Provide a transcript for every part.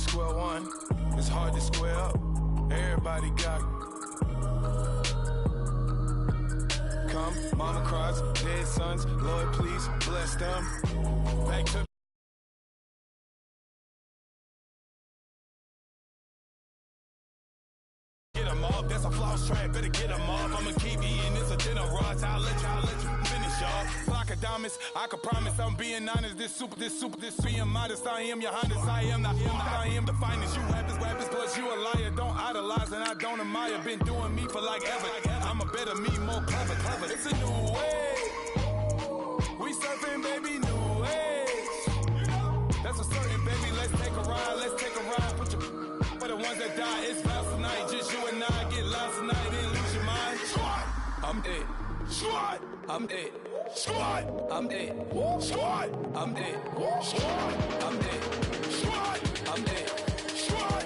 square one. It's hard to square up. Everybody got come, mama cries, dead sons. Lord, please bless them. Back to get them up. That's a floss track. Better get them up. I'ma keep eating. It's a dinner rush. I'll let you finish, y'all. Flockadamus, I can promise I'm being honest. This being modest. I am your highness. I am the finest. You rappers, plus you a liar. Don't idolize and I don't admire. Been doing me for like ever. I'm a better me, more clever. It's a new way. We surfing, baby, new age. That's a certain, baby. Let's take a ride. Put your for the ones that die. It's vows tonight. Just you and I get lost tonight and lose your mind. Squad, I'm it. Squad, I'm it. Squad, I'm it. Squad, I'm it. Squad, I'm it. Squad, I'm it. Squad.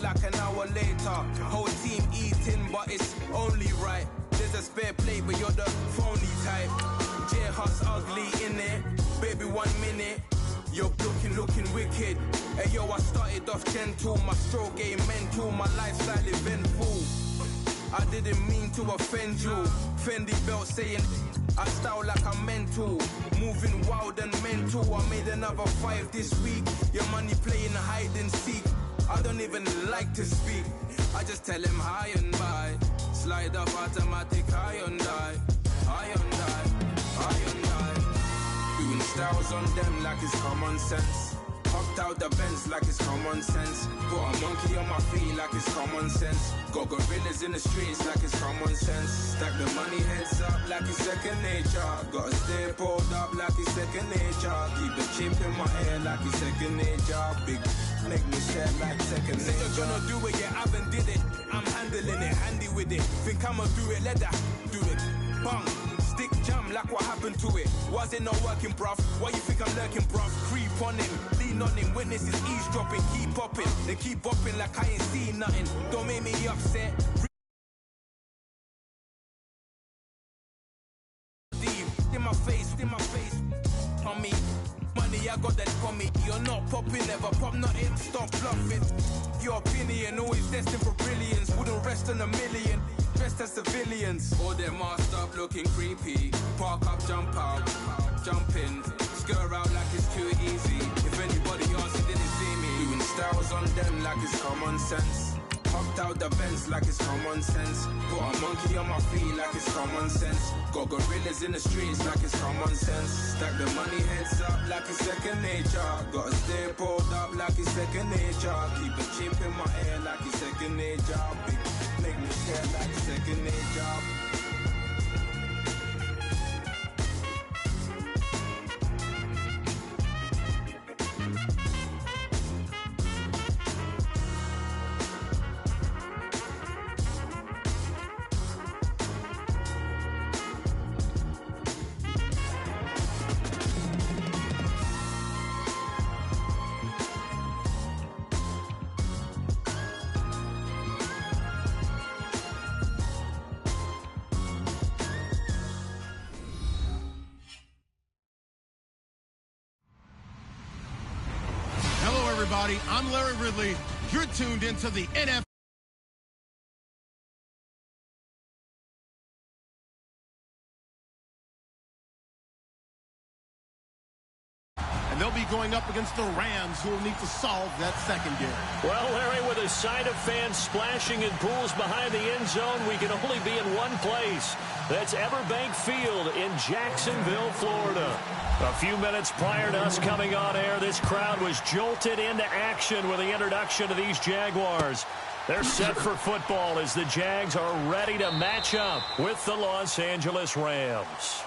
Like an hour later, whole team eating, but it's only right. There's a spare plate, but you're the phony type. J-Hut's ugly in it, baby 1 minute. You're looking wicked. Hey yo, I started off gentle, my stroke game mental, my lifestyle eventful. I didn't mean to offend you. Fendi belt saying I style like I'm mental, moving wild and mental. I made another 5 this week. Your money playing hide and seek. I don't even like to speak. I just tell him hi and bye. Slide up automatic Hyundai. Doing styles on them like it's common sense. Hopped out the Benz like it's common sense. Got a monkey on my feet like it's common sense. Got gorillas in the streets like it's common sense. Stack the money heads up like it's second nature. Gotta stay pulled up like it's second nature. Keep the chip in my ear like it's second nature. Big make me share like second nature. You're gonna do it, yeah, I haven't did it. I'm handling it, handy with it. Think I'ma do it, let that do it. Bang, stick jam like what happened to it. Was it not working, bruv? Why you think I'm lurking, bruv? Creep on him, lean on him, witnesses eavesdropping. Keep popping, they keep bopping like I ain't seen nothing. Don't make me upset. Deep in my face, on me. Money, I got that for me. You're not popping, never pop nothing. Stop bluffing. Your opinion always destined for brilliance. Wouldn't rest on a million. Dressed as civilians. All them masked up looking creepy. Park up, jump out, jump in. Skirt out like it's too easy. If anybody else didn't see me. Doing styles on them like it's common sense. Hopped out the Benz like it's common sense. Put a monkey on my feet like it's common sense. Got gorillas in the streets like it's common sense. Stack the money heads up like it's second nature. Gotta stay pulled up like it's second nature. Keep a chip in my ear like it's second nature. Big make me care like second nature. everybody. I'm Larry Ridley. You're tuned into the NFL. And they'll be going up against the Rams, who will need to solve that secondary. Well, Larry, with a sight of fans splashing in pools behind the end zone, we can only be in one place. That's Everbank Field in Jacksonville, Florida. A few minutes prior to us coming on air, this crowd was jolted into action with the introduction of these Jaguars. They're set for football as the Jags are ready to match up with the Los Angeles Rams.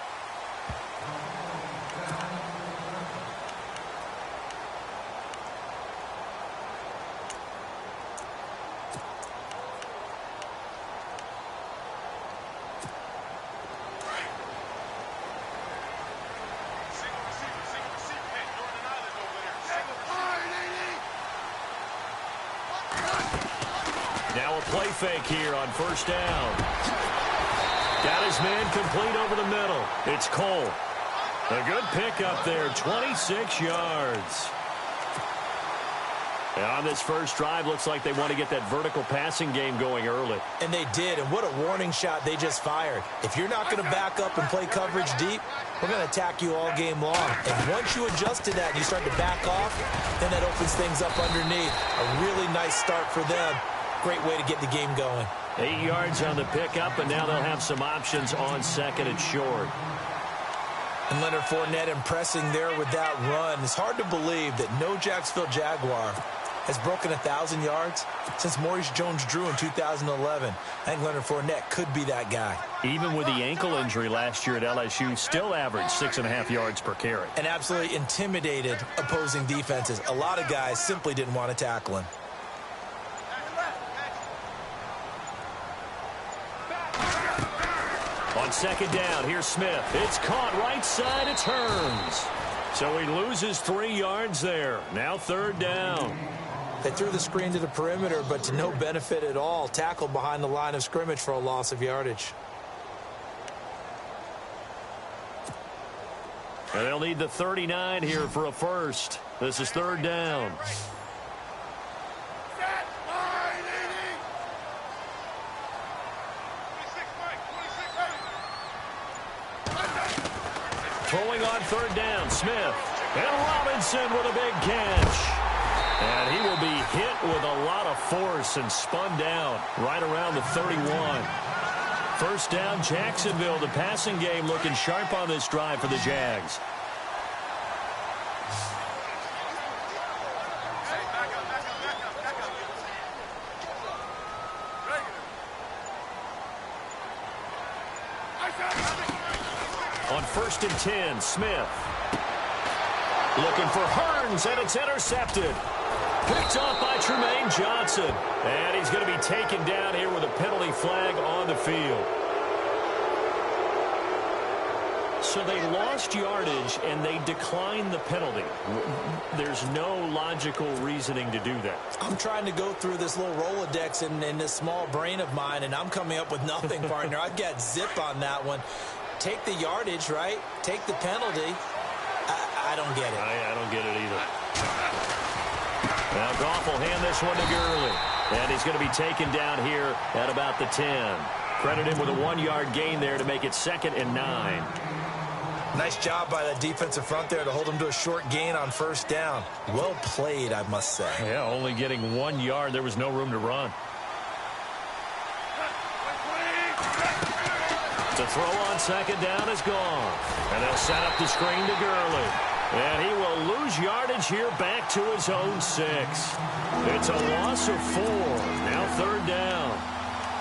Now a play fake here on first down. Got his man complete over the middle. It's Cole. A good pickup there, 26 yards. And on this first drive, looks like they want to get that vertical passing game going early. And they did, and what a warning shot they just fired. If you're not going to back up and play coverage deep, we're going to attack you all game long. And once you adjust to that and you start to back off, then that opens things up underneath. A really nice start for them. Great way to get the game going. 8 yards on the pickup, and now they'll have some options on second and short. And Leonard Fournette impressing there with that run. It's hard to believe that no Jacksonville Jaguar has broken 1,000 yards since Maurice Jones-Drew in 2011. I think Leonard Fournette could be that guy. Even with the ankle injury last year at LSU, still averaged 6.5 yards per carry. And absolutely intimidated opposing defenses. A lot of guys simply didn't want to tackle him. On second down, here's Smith. It's caught right side. It turns. So he loses 3 yards there. Now third down. They threw the screen to the perimeter, but to no benefit at all. Tackled behind the line of scrimmage for a loss of yardage. And they'll need the 39 here for a first. This is third down. Throwing on third down, Smith. And Robinson with a big catch. And he will be hit with a lot of force and spun down right around the 31. First down, Jacksonville. The passing game looking sharp on this drive for the Jags. On first and 10, Smith. Looking for Hearns, and it's intercepted. Picked off by Tremaine Johnson. And he's going to be taken down here with a penalty flag on the field. So they lost yardage, and they declined the penalty. There's no logical reasoning to do that. I'm trying to go through this little Rolodex in this small brain of mine, and I'm coming up with nothing, partner. I've got zip on that one. Take the yardage, right? Take the penalty. I don't get it. I don't get it either. Now Goff will hand this one to Gurley. And he's going to be taken down here at about the 10. Credit him with a 1-yard gain there to make it 2nd and 9. Nice job by that defensive front there to hold him to a short gain on first down. Well played, I must say. Yeah, only getting 1 yard. There was no room to run. The throw on second down is gone. And they'll set up the screen to Gurley. And he will lose yardage here back to his own 6. It's a loss of 4. Now third down.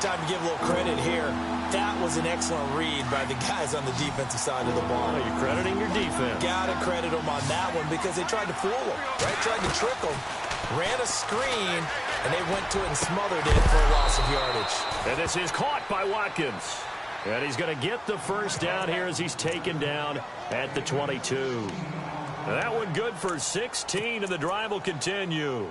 Time to give a little credit here. That was an excellent read by the guys on the defensive side of the ball. Oh, you're crediting your defense. Got to credit them on that one because they tried to fool him, right? Tried to trick him. Ran a screen, and they went to it and smothered it for a loss of yardage. And this is caught by Watkins. And he's going to get the first down here as he's taken down at the 22. That one good for 16, and the drive will continue.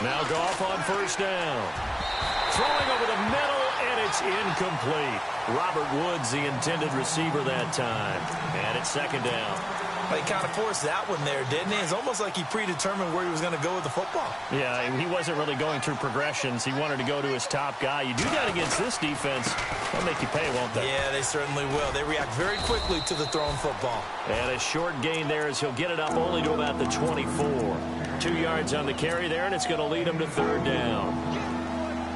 Now Goff on first down. Throwing over the middle, and and it's incomplete. Robert Woods, the intended receiver that time. And it's second down. He kind of forced that one there, didn't he? It's almost like he predetermined where he was going to go with the football. Yeah, he wasn't really going through progressions. He wanted to go to his top guy. You do that against this defense, they'll make you pay, won't they? Yeah, they certainly will. They react very quickly to the thrown football. And a short gain there as he'll get it up only to about the 24. 2 yards on the carry there, and it's going to lead him to third down.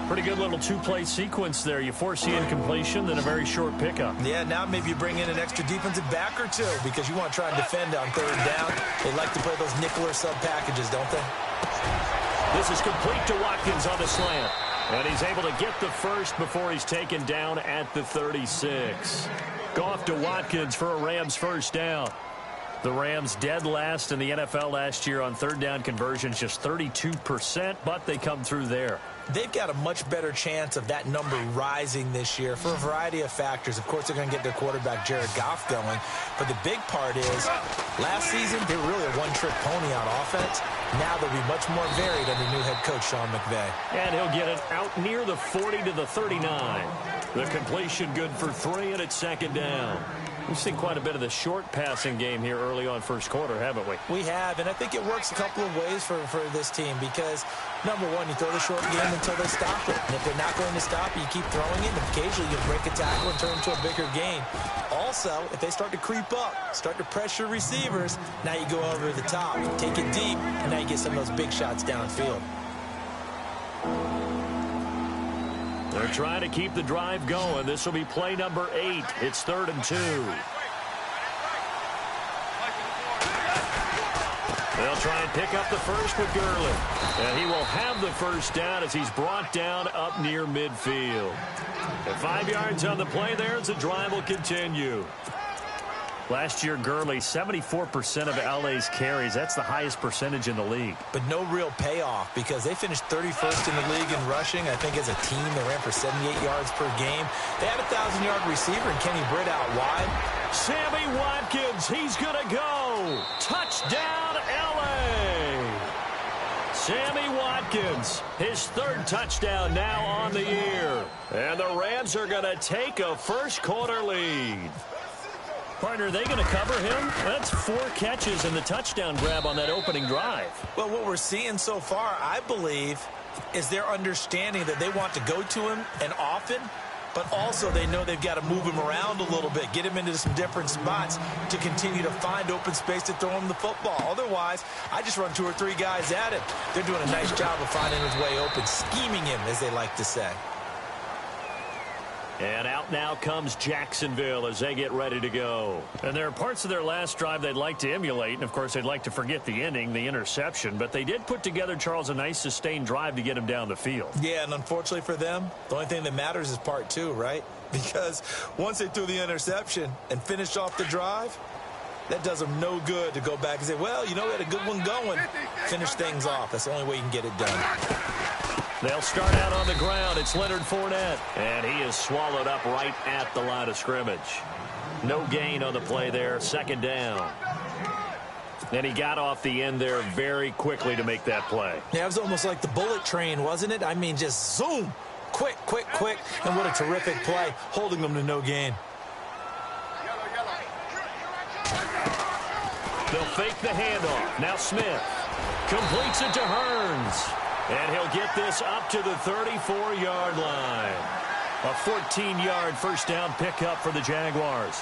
Pretty good little two-play sequence there. You force the incompletion, then a very short pickup. Yeah, now maybe you bring in an extra defensive back or two because you want to try and defend on third down. They like to play those nickel or sub packages, don't they? This is complete to Watkins on the slant. And he's able to get the first before he's taken down at the 36. Goff to Watkins for a Rams first down. The Rams dead last in the NFL last year on third down conversions, just 32%, but they come through there. They've got a much better chance of that number rising this year for a variety of factors. Of course, they're going to get their quarterback, Jared Goff, going. But the big part is, last season, they were really a one-trick pony on offense. Now they'll be much more varied under new head coach Sean McVay. And he'll get it out near the 40 to the 39. The completion good for 3, and it's second down. We've seen quite a bit of the short passing game here early on first quarter, haven't we? We have, and I think it works a couple of ways for this team because, number one, you throw the short game until they stop it. And if they're not going to stop it, you keep throwing it, and occasionally you break a tackle and turn it into a bigger gain. Also, if they start to creep up, start to pressure receivers, now you go over the top, take it deep, and now you get some of those big shots downfield. They're trying to keep the drive going. This will be play number 8. It's 3rd and 2. They'll try and pick up the first with Gurley. And he will have the first down as he's brought down up near midfield. And 5 yards on the play there as the drive will continue. Last year, Gurley, 74% of LA's carries. That's the highest percentage in the league. But no real payoff because they finished 31st in the league in rushing. I think as a team, they ran for 78 yards per game. They had a 1,000-yard receiver in Kenny Britt out wide. Sammy Watkins, he's going to go. Touchdown, LA. Sammy Watkins, his 3rd touchdown now on the year. And the Rams are going to take a first quarter lead. Partner, are they going to cover him? That's 4 catches and the touchdown grab on that opening drive. Well, what we're seeing so far, I believe, is their understanding that they want to go to him and often, but also they know they've got to move him around a little bit, get him into some different spots to continue to find open space to throw him the football. Otherwise, I just run 2 or 3 guys at him. They're doing a nice job of finding his way open, scheming him, as they like to say. And out now comes Jacksonville as they get ready to go. And there are parts of their last drive they'd like to emulate. And, of course, they'd like to forget the ending, the interception. But they did put together, Charles, a nice sustained drive to get him down the field. Yeah, and unfortunately for them, the only thing that matters is part 2, right? Because once they threw the interception and finished off the drive, that does them no good to go back and say, well, you know, we had a good one going. Finish things off. That's the only way you can get it done. They'll start out on the ground. It's Leonard Fournette. And he is swallowed up right at the line of scrimmage. No gain on the play there. Second down. And he got off the end there very quickly to make that play. Yeah, it was almost like the bullet train, wasn't it? I mean, just zoom. Quick, quick, quick. And what a terrific play, holding them to no gain. They'll fake the handoff. Now Smith completes it to Hearns. And he'll get this up to the 34-yard line. A 14-yard first down pickup for the Jaguars.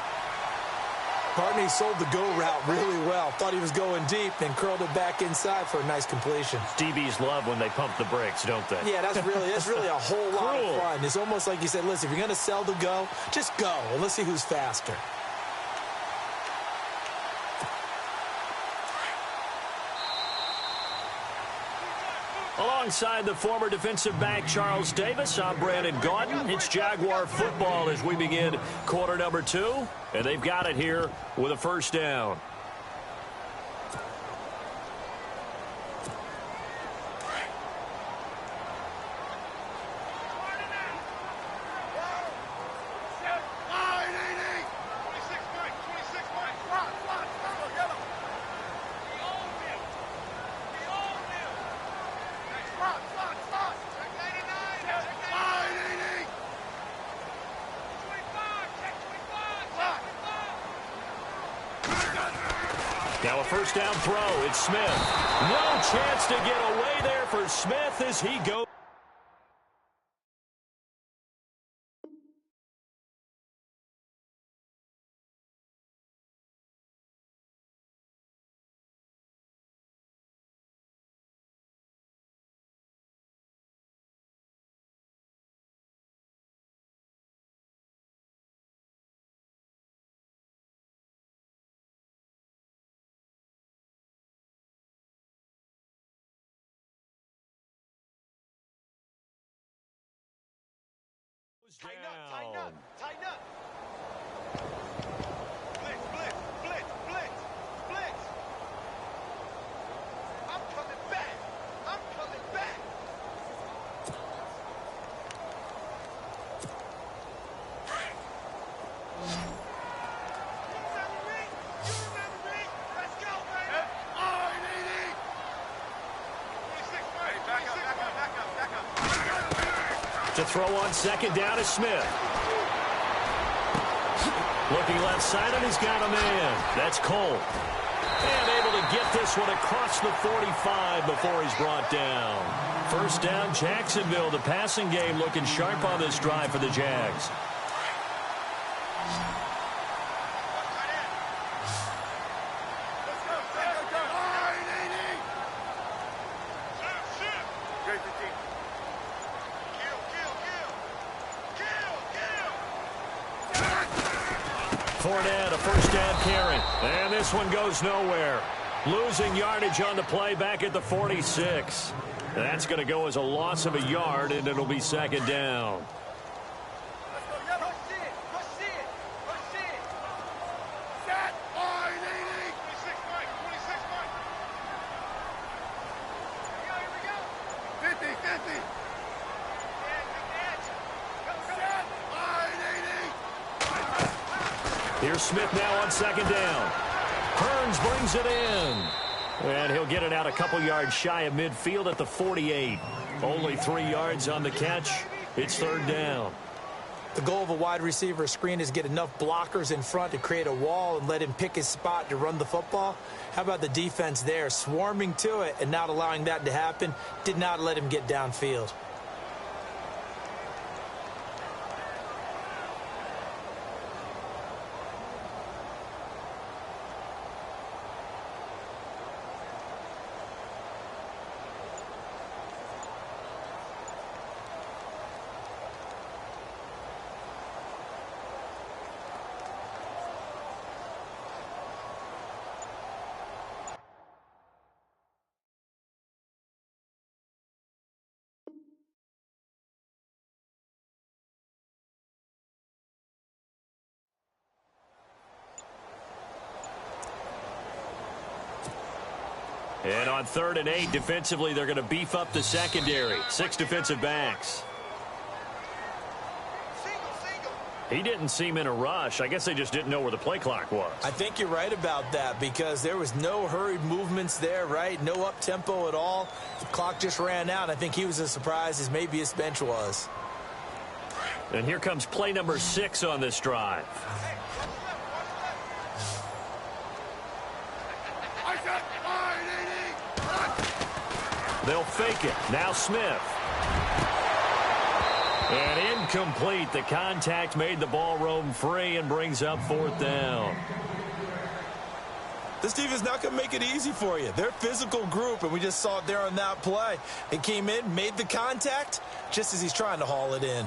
Partney sold the go route really well. Thought he was going deep, then curled it back inside for a nice completion. DBs love when they pump the brakes, don't they? Yeah, that's really a whole lot of fun. It's almost like you said, listen, if you're going to sell the go, just go. And let's see who's faster. Alongside the former defensive back Charles Davis, I'm Brandon Gaudin. It's Jaguar football as we begin quarter number 2. And they've got it here with a first down. Now a first down throw. It's Smith. No chance to get away there for Smith as he goes. Tighten up, tighten up, tighten up. Blitz, blitz, blitz, blitz, blitz. I'm coming back. I'm coming back. You remember me? You remember me? Let's go, baby. F-I-N-E. 26, hey, back up, back up, back up, back up. To throw on second down is Smith. Looking left side, and he's got a man. That's Cole. And able to get this one across the 45 before he's brought down. First down, Jacksonville. The passing game looking sharp on this drive for the Jags. Fournette, a first down carry. And this one goes nowhere. Losing yardage on the play back at the 46. That's going to go as a loss of a yard, and it'll be second down. Here's Smith now on second down. Hearns brings it in. And he'll get it out a couple yards shy of midfield at the 48. Only 3 yards on the catch. It's third down. The goal of a wide receiver screen is get enough blockers in front to create a wall and let him pick his spot to run the football. How about the defense there? Swarming to it and not allowing that to happen. Did not let him get downfield. And on 3rd and 8, defensively, they're going to beef up the secondary. 6 defensive backs. He didn't seem in a rush. I guess they just didn't know where the play clock was. I think you're right about that because there was no hurried movements there, right? No up-tempo at all. The clock just ran out. I think he was as surprised as maybe his bench was. And here comes play number 6 on this drive. They'll fake it. Now Smith. And incomplete. The contact made the ball roam free and brings up 4th down. This team is not going to make it easy for you. They're a physical group, and we just saw it there on that play. They came in, made the contact, just as he's trying to haul it in.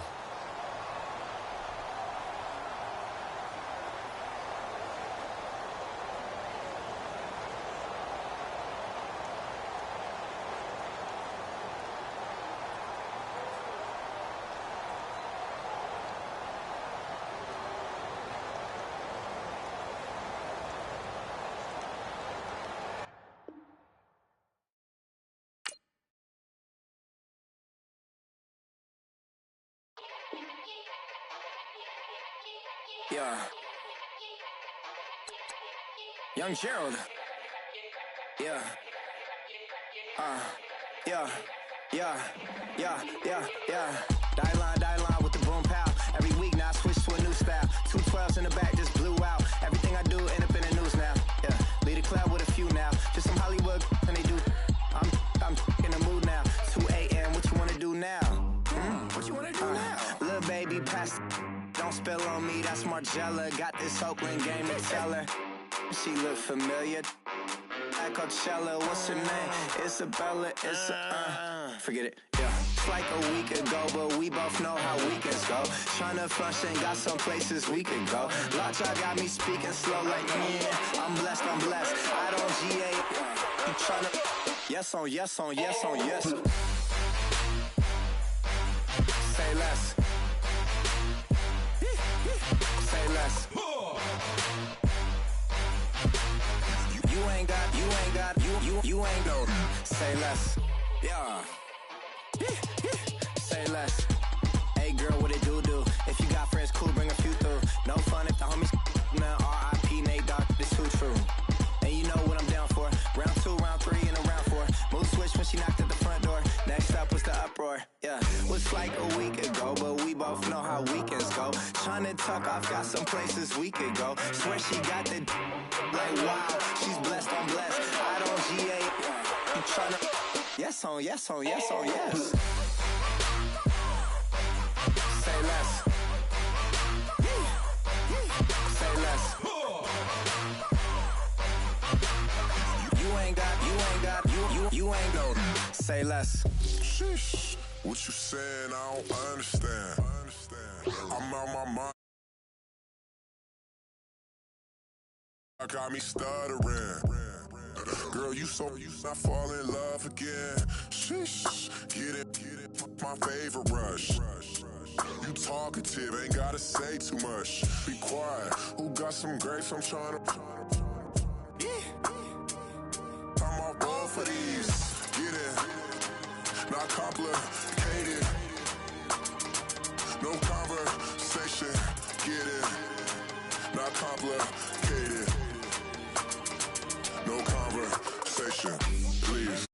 Yeah. Young Gerald. Yeah. Yeah. Die line with the boom pow. Every week now I switch to a new style. 212s in the back just blew out. Everything I do end up in the news now. Yeah. Lead a club with a Coachella. Got this Oakland game to tell her. She look familiar. At Coachella, what's her name? Isabella, forget it, yeah. It's like a week ago, but we both know how weekends go. Tryna function, got some places we could go. Lockjaw got me speaking slow like, yeah, I'm blessed, I don't GA. You tryna, yes on, yes on, yes on, yes. Say less. Say less. You ain't no. Say less. Yeah. Say less. Hey girl, what it do? If you got friends, cool, bring a few through. No fun if the homies, man. R.I.P. Nate Dogg, this too true. And you know what I'm down for. Round 2, round 3, and a round 4. Mood switch when she knocked at the front door. Next up was the uproar. Yeah, was like a week ago, but we both know how weekends go. Tryna tuck off, got some places we could go. Swear she got the like wow, she's blessed, I'm blessed. I don't GA. You tryna yes on, yes on, yes on, yes. Say less. Say less. You ain't no. Say less. Sheesh. What you saying? I don't understand. I'm out my mind. I got me stuttering. Girl, you not fall in love again. Sheesh. Get it. My favorite rush. You talkative, ain't gotta say too much. Be quiet. Who got some grapes? I'm trying to. I'm all ball for these. Get it. Not complicated. No conversation. Get it. Not complicated. No conversation. Please.